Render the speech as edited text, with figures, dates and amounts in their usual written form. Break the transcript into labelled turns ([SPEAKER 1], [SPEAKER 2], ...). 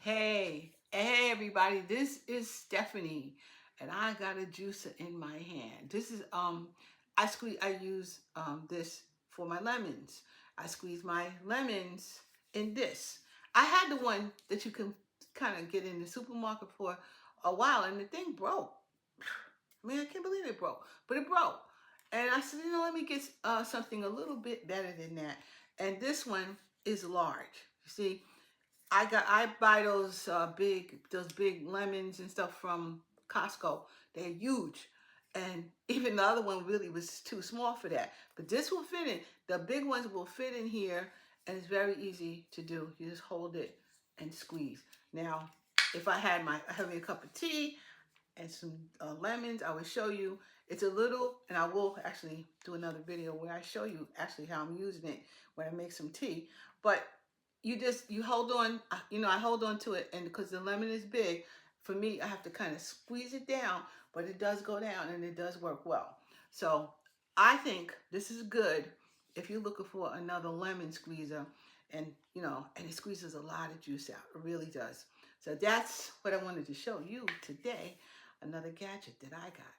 [SPEAKER 1] Hey everybody, this is Stephanie and I got a juicer in my hand. This is I use this for my lemons. I squeeze my lemons in this. I had the one that you can kind of get in the supermarket for a while and the thing broke. Man, I can't believe it broke, but it broke. And I said, let me get something a little bit better than that. And this one is large. You see, I buy those big lemons and stuff from Costco. They're huge. And even the other one really was too small for that. But this will fit in. The big ones will fit in here and it's very easy to do. You just hold it and squeeze. Now, if I had having a cup of tea and some lemons, I would show you. It's a little, and I will actually do another video where I show you actually how I'm using it when I make some tea. But you hold on, I hold on to it, and because the lemon is big, for me, I have to kind of squeeze it down, but it does go down and it does work well. So I think this is good if you're looking for another lemon squeezer, and and it squeezes a lot of juice out. It really does. So that's what I wanted to show you today, another gadget that I got.